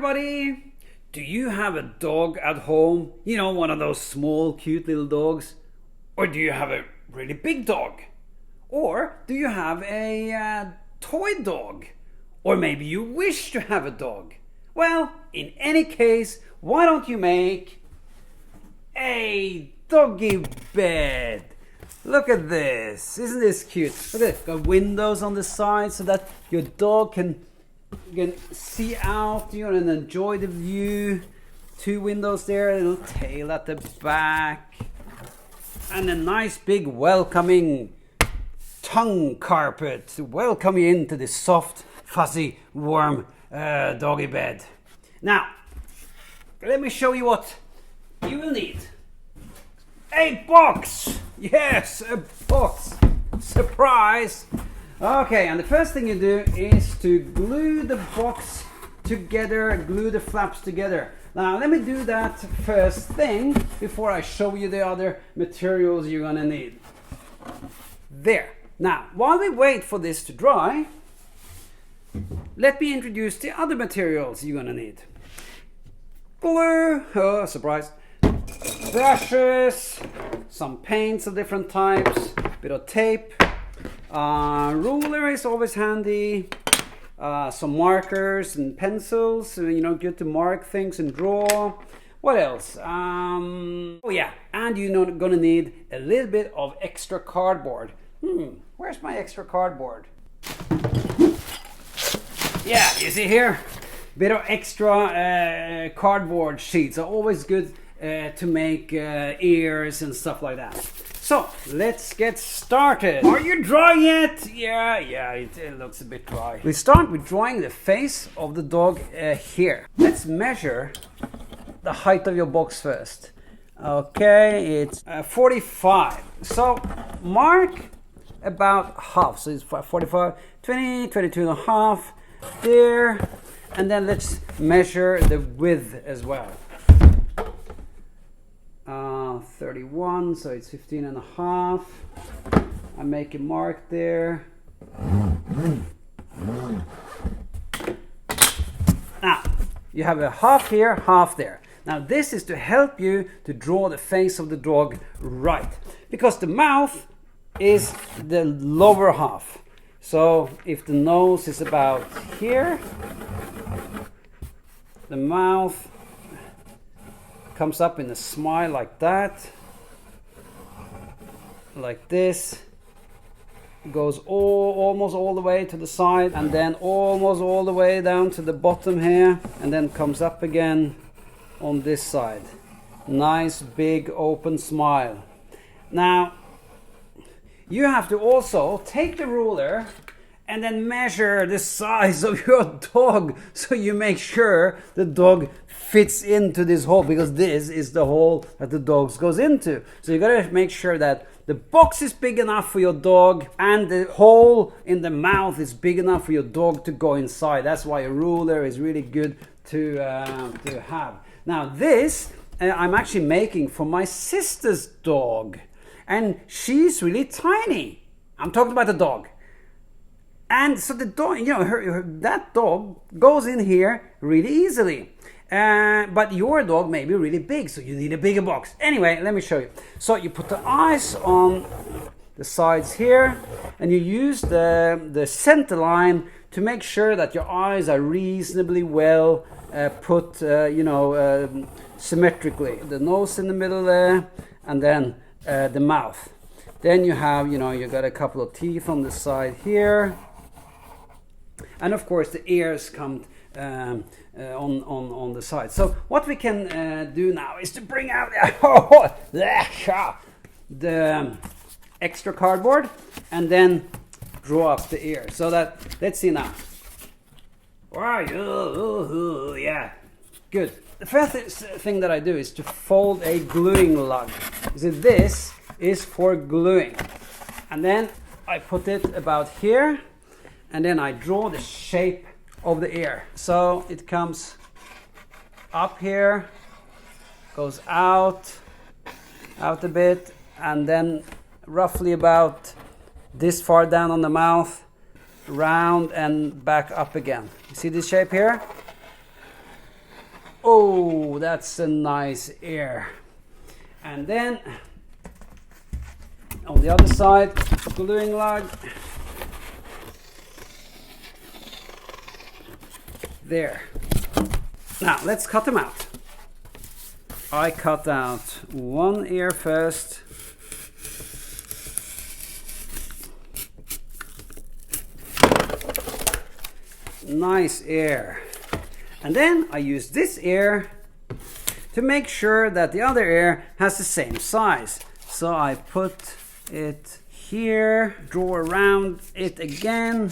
everybody! Do you have a dog at home? You know, one of those small cute little dogs? Or do you have a really big dog? Or do you have a toy dog? Or maybe you wish to have a dog? Well, in any case, why don't you make a doggy bed? Look at this. Isn't this cute? Look at it. Got windows on the side so that your dog can see out, you know, and enjoy the view. 2 windows there, a little tail at the back. And a nice big welcoming tongue carpet to welcome you into this soft, fuzzy, warm doggy bed. Now, let me show you what you will need. A box! Yes, a box! Surprise! Okay, and the first thing you do is to glue the box together, glue the flaps together. Now, let me do that first thing before I show you the other materials you're gonna need. There. Now, while we wait for this to dry, let me introduce the other materials you're gonna need. Glue, oh, surprise. Brushes, some paints of different types, bit of tape, ruler is always handy, some markers and pencils, you know, good to mark things and draw. What else? Oh yeah, and you're gonna need a little bit of extra cardboard. Where's my extra cardboard? Yeah, you see here? Bit of extra cardboard sheets are always good to make ears and stuff like that. So let's get started. Are you dry yet? Yeah, it looks a bit dry. We start with drawing the face of the dog here. Let's measure the height of your box first. Okay, it's 45. So mark about half. So it's 45, 20, 22 and a half there. And then let's measure the width as well. 31, so it's 15 and a half. I make a mark there. Now, you have a half here, half there. Now, this is to help you to draw the face of the dog right, because the mouth is the lower half. So, if the nose is about here, the mouth comes up in a smile like that, like this, goes almost all the way to the side, and then almost all the way down to the bottom here, and then comes up again on this side. Nice big open smile. Now you have to also take the ruler and then measure the size of your dog, so you make sure the dog fits into this hole, because this is the hole that the dog goes into. So you gotta make sure that the box is big enough for your dog and the hole in the mouth is big enough for your dog to go inside. That's why a ruler is really good to have. Now this I'm actually making for my sister's dog, and she's really tiny. I'm talking about the dog. And so the dog, you know, that dog goes in here really easily. But your dog may be really big, so you need a bigger box. Anyway, let me show you. So you put the eyes on the sides here, and you use the center line to make sure that your eyes are reasonably well put, symmetrically. The nose in the middle there, and then the mouth. Then you have, you got a couple of teeth on the side here. And of course the ears come on the side. So what we can do now is to bring out the extra cardboard and then draw up the ear. So that, let's see now. Wow, yeah, good. The first thing that I do is to fold a gluing lug. So this is for gluing. And then I put it about here, and then I draw the shape of the ear. So it comes up here, goes out a bit, and then roughly about this far down on the mouth, round and back up again. You see this shape here? Oh, that's a nice ear. And then on the other side, gluing lug. There. Now let's cut them out. I cut out one ear first. Nice ear. And then I use this ear to make sure that the other ear has the same size. So I put it here, draw around it again,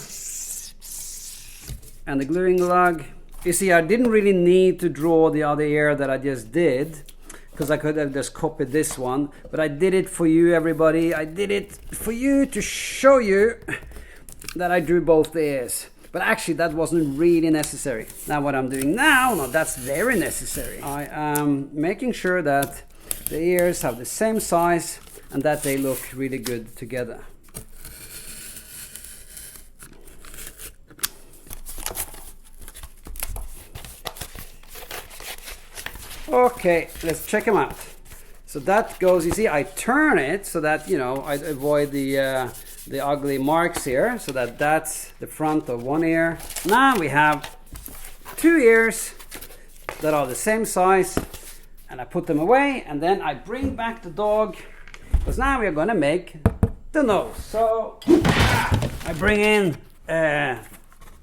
and the gluing lug. You see, I didn't really need to draw the other ear that I just did, because I could have just copied this one, but I did it for you, everybody. I did it for you to show you that I drew both the ears. But actually that wasn't really necessary. Now what I'm doing now, no, that's very necessary. I am making sure that the ears have the same size and that they look really good together. Okay, let's check them out. So that goes, you see, I turn it so that, you know, I avoid the ugly marks here, so that that's the front of one ear. Now we have two ears that are the same size, and I put them away, and then I bring back the dog, because now we are going to make the nose. So I bring in a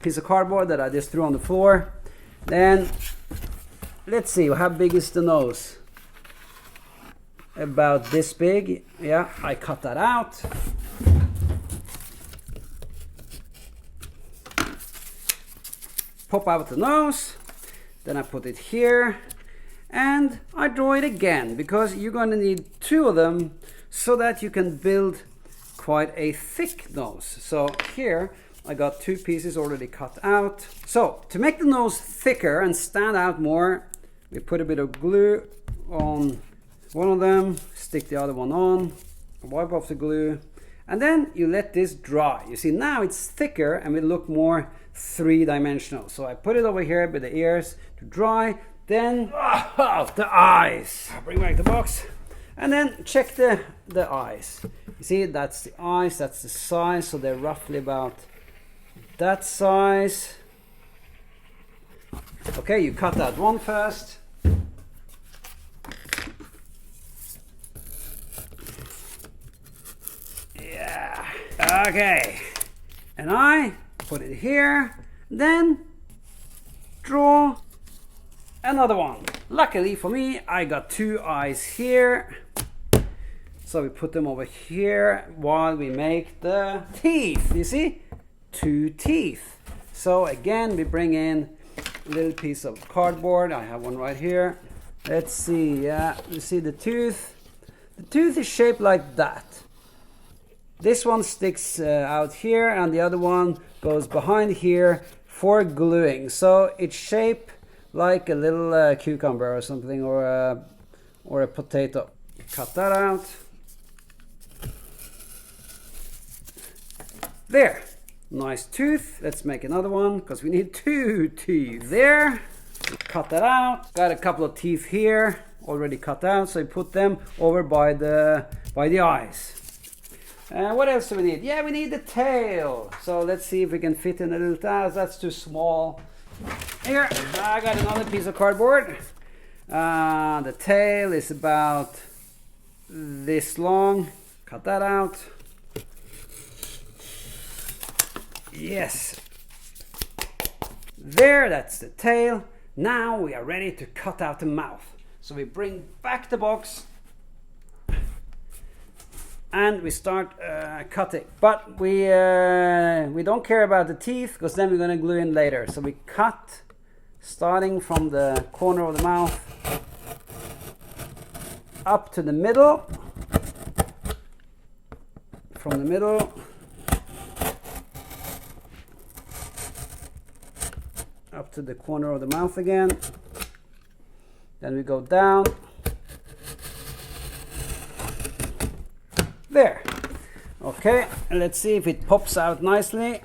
piece of cardboard that I just threw on the floor. Then let's see, how big is the nose? About this big. Yeah, I cut that out. Pop out the nose, then I put it here, and I draw it again, because you're going to need two of them so that you can build quite a thick nose. So here I got two pieces already cut out. So to make the nose thicker and stand out more, we put a bit of glue on one of them, stick the other one on, wipe off the glue, and then you let this dry. You see, now it's thicker and will look more three-dimensional. So I put it over here with the ears to dry. Then the eyes. I bring back the box and then check the eyes. You see, that's the eyes, that's the size, so they're roughly about that size. Okay, you cut that one first. Yeah. Okay. And I put it here, then draw another one. Luckily for me, I got two eyes here. So we put them over here while we make the teeth. You see? Two teeth. So again, we bring in a little piece of cardboard. I have one right here. Let's see. Yeah, you see the tooth? The tooth is shaped like that. This one sticks out here, and the other one goes behind here for gluing. So it's shaped like a little cucumber or something, or a potato. Cut that out. There. Nice tooth. Let's make another one, because we need two teeth. There. Cut that out. Got a couple of teeth here already cut out, so you put them over by the eyes. What else do we need? Yeah, we need the tail. So let's see if we can fit in a little tail. That's too small. Here, I got another piece of cardboard. The tail is about this long. Cut that out. Yes. There, that's the tail. Now we are ready to cut out the mouth. So we bring back the box and we start cutting. But we don't care about the teeth, because then we're going to glue in later. So we cut starting from the corner of the mouth up to the middle. From the middle up to the corner of the mouth again. Then we go down. There. Okay, and let's see if it pops out nicely.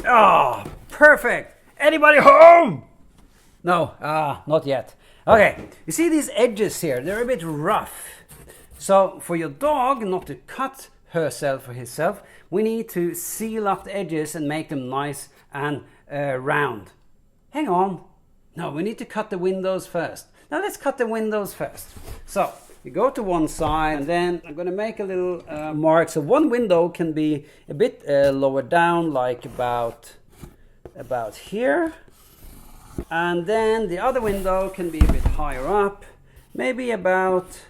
Oh, perfect. Anybody home? No, not yet. Okay, you see these edges here, they're a bit rough. So for your dog not to cut herself or himself, we need to seal up the edges and make them nice and round. Hang on. No, we need to cut the windows first. Now let's cut the windows first. So you go to one side, and then I'm going to make a little mark. So one window can be a bit lower down, like about here. And then the other window can be a bit higher up, maybe about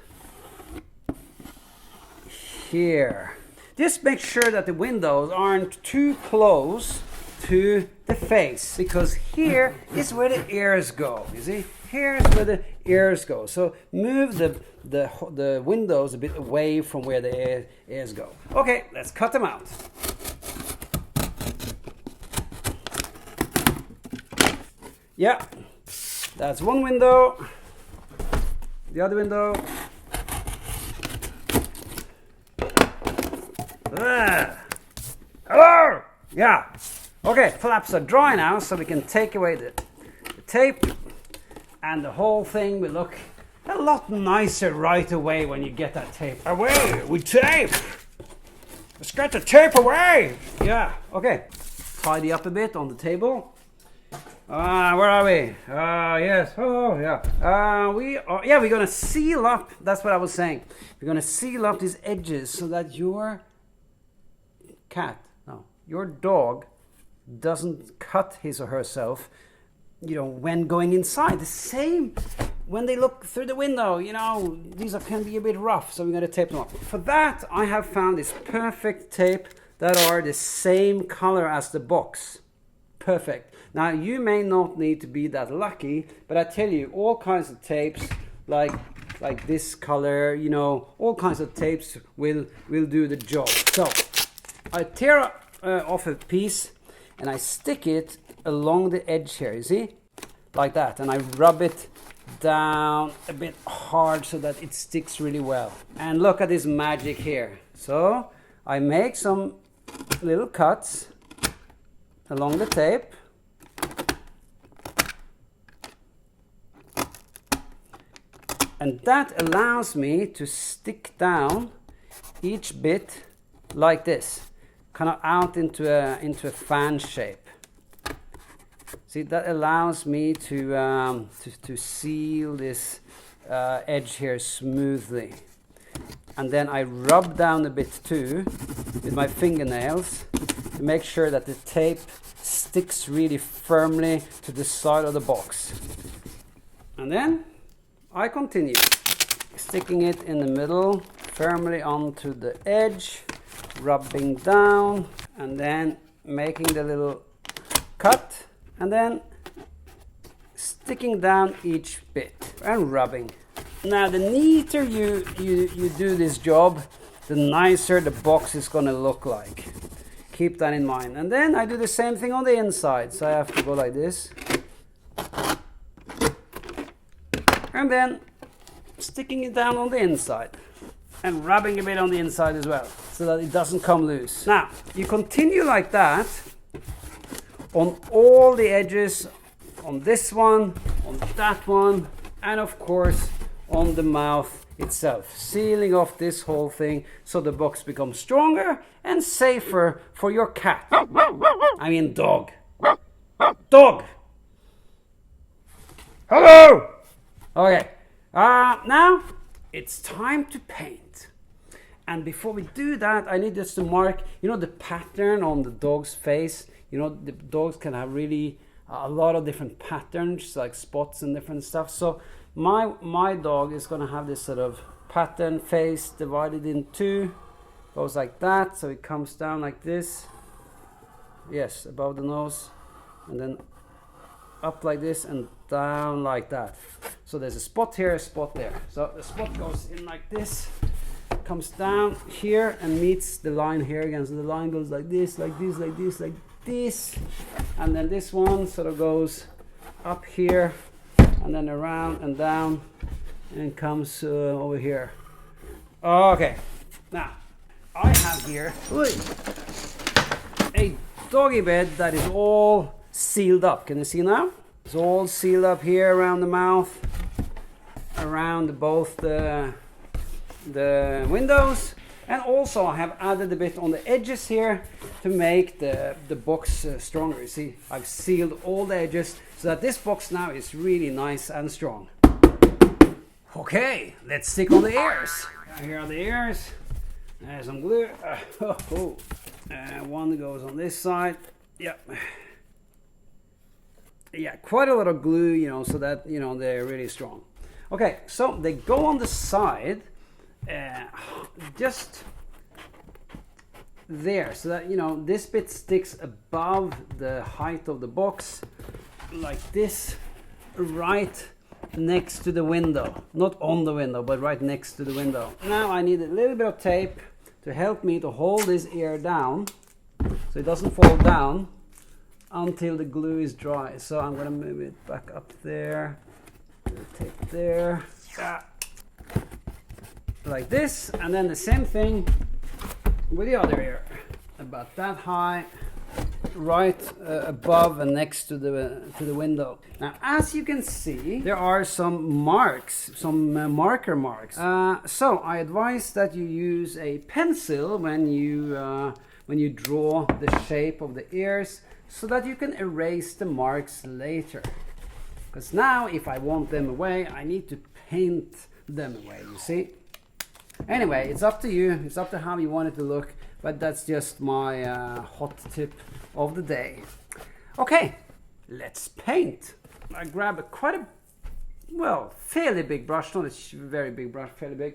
here. Just make sure that the windows aren't too close to the face, because here is where the ears go. You see, here's where the ears go. So move the windows a bit away from where the ears go. Okay, let's cut them out. Yeah, that's one window. The other window. Hello! Yeah. Okay, flaps are dry now, so we can take away the tape, and the whole thing will look a lot nicer right away when you get that tape away with tape. Let's get the tape away. Yeah. Okay. Tidy up a bit on the table. Where are we? Yes. Oh, yeah. We're gonna seal up. That's what I was saying. We're gonna seal up these edges so that your your dog doesn't cut his or herself, when going inside. The same when they look through the window, these can be a bit rough, so we're going to tape them up. For that, I have found this perfect tape that are the same color as the box. Perfect. Now, you may not need to be that lucky, but I tell you, all kinds of tapes, like this color, all kinds of tapes will do the job. So, I tear off a piece, and I stick it along the edge here, you see? Like that. And I rub it down a bit hard so that it sticks really well. And look at this magic here. So I make some little cuts along the tape. And that allows me to stick down each bit like this, kind of out into a fan shape. See, that allows me to seal this edge here smoothly. And then I rub down a bit too with my fingernails to make sure that the tape sticks really firmly to the side of the box. And then I continue sticking it in the middle firmly onto the edge, rubbing down, and then making the little cut, and then sticking down each bit and rubbing. Now, the neater you do this job, the nicer the box is going to look like. Keep that in mind. And then I do the same thing on the inside. So I have to go like this. And then sticking it down on the inside. And rubbing a bit on the inside as well, so that it doesn't come loose. Now, you continue like that on all the edges, on this one, on that one, and of course on the mouth itself, sealing off this whole thing so the box becomes stronger and safer for your cat. I mean dog. Dog! Hello! Okay, now it's time to paint. And before we do that, I need just to mark, the pattern on the dog's face. The dogs can have really a lot of different patterns, like spots and different stuff. So my dog is going to have this sort of pattern face divided in two. Goes like that, so it comes down like this. Yes, above the nose. And then up like this and down like that. So there's a spot here, a spot there. So the spot goes in like this, comes down here and meets the line here again. So the line goes like this, like this, like this, like this. And then this one sort of goes up here and then around and down and comes over here. Okay, now I have here a doggy bed that is all sealed up. Can you see now? It's all sealed up here around the mouth, around both the windows, and also I have added a bit on the edges here to make the box stronger. You see, I've sealed all the edges so that this box now is really nice and strong. Okay, let's stick on the ears. Here are the ears. There's some glue. One goes on this side. Yep. Yeah, quite a lot of glue, you know, so that, you know, they're really strong. Okay, so they go on the side, just there, so that, you know, this bit sticks above the height of the box, like this, right next to the window. Not on the window, but right next to the window. Now I need a little bit of tape to help me to hold this ear down, so it doesn't fall down until the glue is dry. So I'm gonna move it back up there, tape there, like this, and then the same thing with the other ear, about that high, right above and next to the window. Now, as you can see, there are some marks, some marker marks. So I advise that you use a pencil when you draw the shape of the ears, so that you can erase the marks later. Because now, if I want them away, I need to paint them away, you see. Anyway, it's up to you. It's up to how you want it to look, but that's just my hot tip of the day. Okay, let's paint. I grab fairly big brush, not a very big brush, fairly big.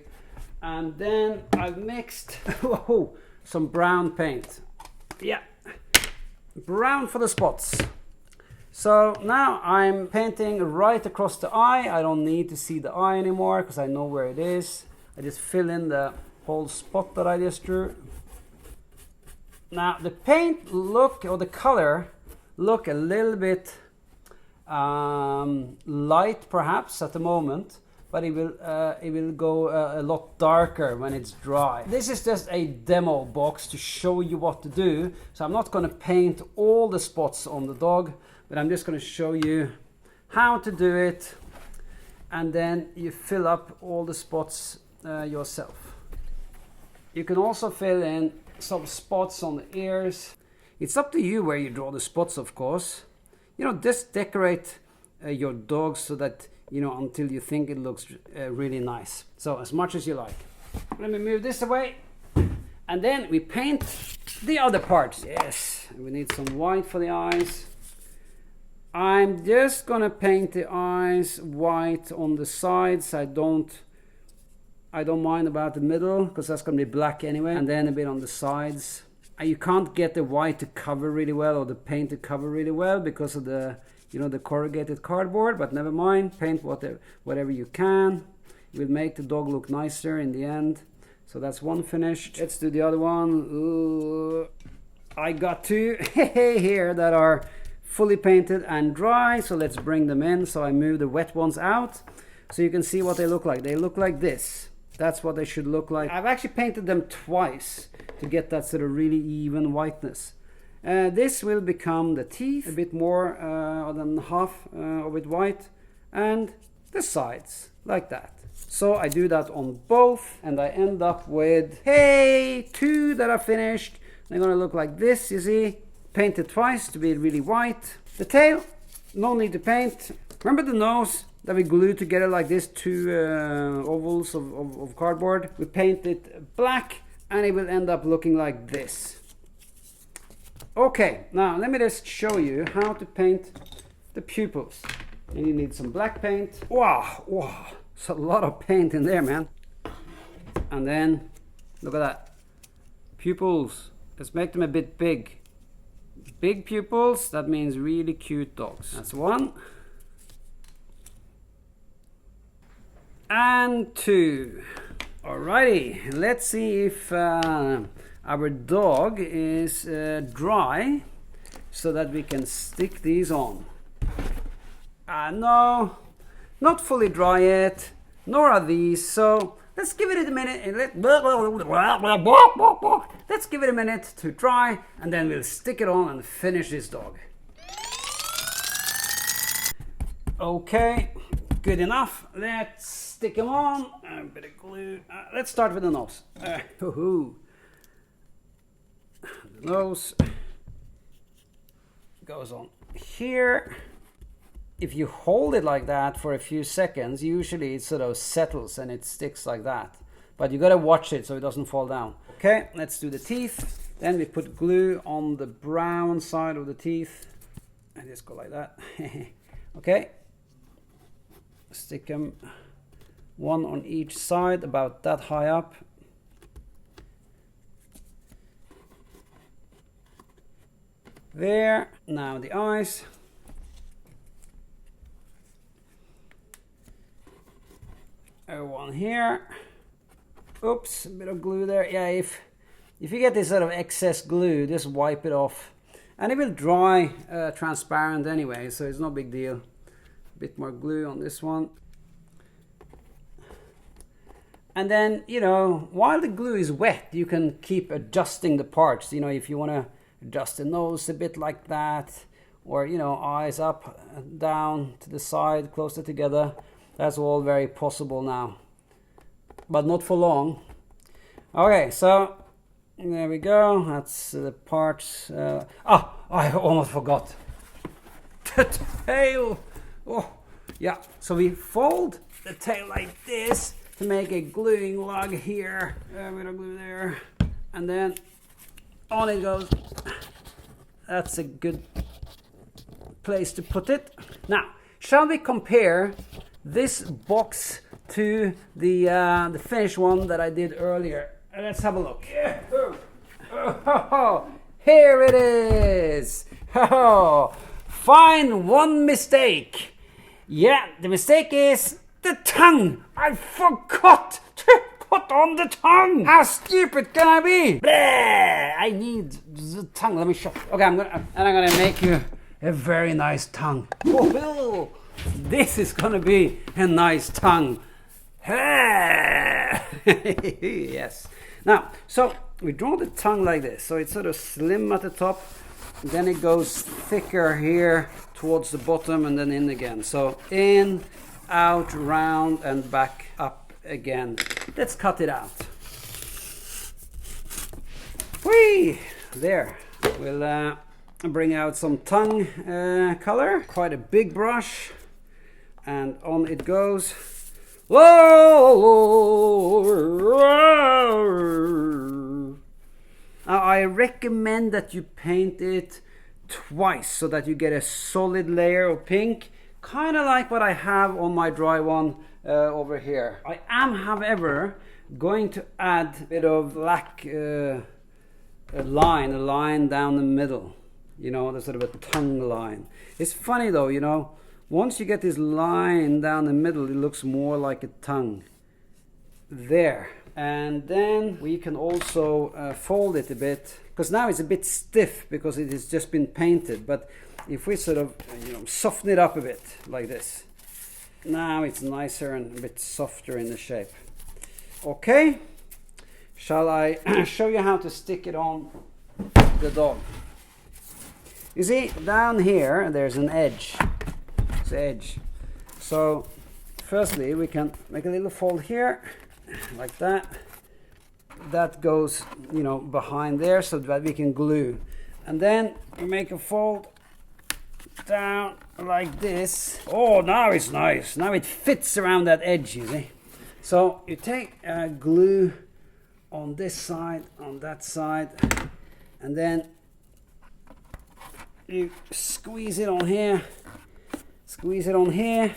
And then I've mixed some brown paint. Yeah, brown for the spots. So now I'm painting right across the eye. I don't need to see the eye anymore because I know where it is. I just fill in the whole spot that I just drew. Now the paint look, or the color look a little bit light perhaps at the moment, but it will go a lot darker when it's dry. This is just a demo box to show you what to do. So I'm not going to paint all the spots on the dog, but I'm just going to show you how to do it, and then you fill up all the spots yourself. You can also fill in some spots on the ears. It's up to you where you draw the spots, of course. You know, just decorate your dog so that, you know, until you think it looks really nice. So as much as you like. Let me move this away, and then we paint the other parts. Yes, we need some white for the eyes. I'm just gonna paint the eyes white on the sides. I don't mind about the middle because that's gonna be black anyway, and then a bit on the sides. You can't get the white to cover really well, or the paint to cover really well, because of the, you know, the corrugated cardboard, but never mind, paint whatever you can. It will make the dog look nicer in the end. So that's one finished. Let's do the other one. Ooh, I got two here that are fully painted and dry, so let's bring them in. So I move the wet ones out so you can see what they look like. They look like this. That's what they should look like. I've actually painted them twice to get that sort of really even whiteness. This will become the teeth, a bit more than half of it white, and the sides, like that. So I do that on both, and I end up with, two that are finished. They're gonna look like this, you see, painted twice to be really white. The tail, no need to paint. Remember the nose that we glued together like this, two ovals of cardboard? We paint it black, and it will end up looking like this. Okay, now let me just show you how to paint the pupils. And you need some black paint. Wow, it's a lot of paint in there, man. And then, look at that. Pupils, let's make them a bit big. Big pupils, that means really cute dogs. That's one. And two. Alrighty, let's see if our dog is dry, so that we can stick these on. No, not fully dry yet, nor are these, so let's give it a minute and let's give it a minute to dry, and then we'll stick it on and finish this dog. Okay, good enough. Let's stick them on. A bit of glue. Let's start with the nose. The nose goes on here. If you hold it like that for a few seconds, usually it sort of settles and it sticks like that. But you gotta watch it so it doesn't fall down. Okay, let's do the teeth. Then we put glue on the brown side of the teeth. And just go like that. Okay. Stick them one on each side, about that high up. There. Now the eyes. One here. Oops, a bit of glue there. Yeah, if you get this sort of excess glue, just wipe it off. And it will dry transparent anyway, so it's no big deal. A bit more glue on this one. And then, you know, while the glue is wet, you can keep adjusting the parts. You know, if you want to adjust the nose a bit like that, or, you know, eyes up, down, to the side, closer together. That's all very possible now, but not for long. Okay, so there we go. That's the parts. I almost forgot. The tail. Oh, yeah. So we fold the tail like this to make a gluing lug here. A bit of glue there, and then on it goes. That's a good place to put it. Now, shall we compare this box to the finished one that I did earlier? Let's have a look. Here it is. Find one mistake. Yeah, the mistake is the tongue. I forgot to put on the tongue. How stupid can I be? Bleh, I need the tongue. Let me show. Okay, I'm gonna make you a very nice tongue. Oh, this is gonna be a nice tongue. Yes. Now, so we draw the tongue like this. So it's sort of slim at the top. Then it goes thicker here towards the bottom and then in again. So in, out, round, and back up again. Let's cut it out. Whee! There. We'll bring out some tongue color. Quite a big brush. And on it goes. Whoa! Now I recommend that you paint it twice so that you get a solid layer of pink, kind of like what I have on my dry one over here. I am, however, going to add a bit of black a line down the middle. You know, there's sort of a tongue line. It's funny though, you know. Once you get this line down the middle, it looks more like a tongue. There. And then we can also fold it a bit, because now it's a bit stiff because it has just been painted. But if we sort of, you know, soften it up a bit like this, now it's nicer and a bit softer in the shape. Okay. Shall I show you how to stick it on the dog? You see, down here, there's an edge. Edge. So firstly we can make a little fold here like that. That goes, you know, behind there so that we can glue. And then we make a fold down like this. Oh, now it's nice. Now it fits around that edge, you see. So you take glue on this side, on that side, and then you squeeze it on here. Squeeze it on here,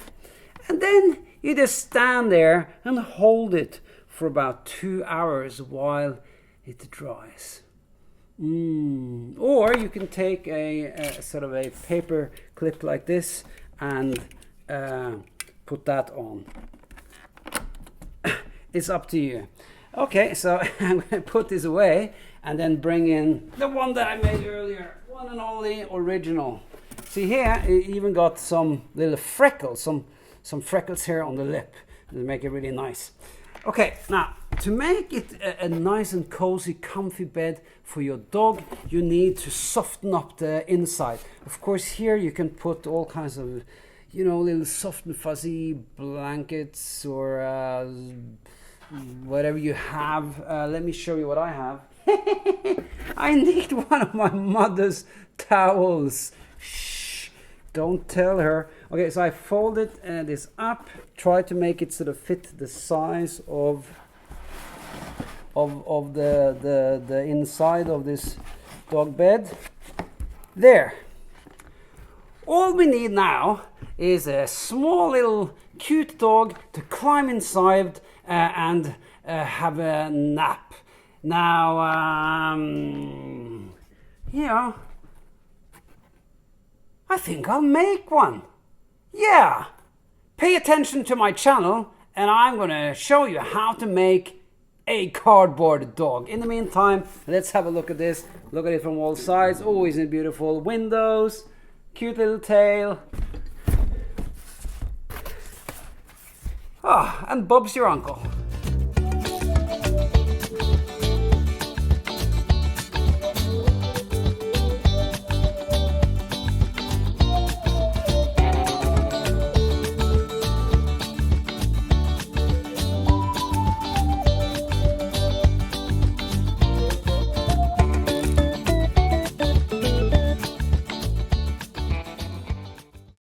and then you just stand there and hold it for about 2 hours while it dries. Or you can take a sort of a paper clip like this and put that on. It's up to you. Okay, so I'm going to put this away and then bring in the one that I made earlier, one and only original. See here, it even got some little freckles, some freckles here on the lip to make it really nice. Okay, now to make it a nice and cozy, comfy bed for your dog, you need to soften up the inside. Of course, here you can put all kinds of, you know, little soft and fuzzy blankets or whatever you have. Let me show you what I have. I need one of my mother's towels. Shh, don't tell her. Okay, so I folded this up, try to make it sort of fit the size of the inside of this dog bed. There. All we need now is a small little cute dog to climb inside and have a nap. Now, yeah, I think I'll make one. Yeah, pay attention to my channel and I'm gonna show you how to make a cardboard dog. In the meantime, let's have a look at this. Look at it from all sides. Oh, isn't it beautiful? Windows, cute little tail. Ah, and Bob's your uncle.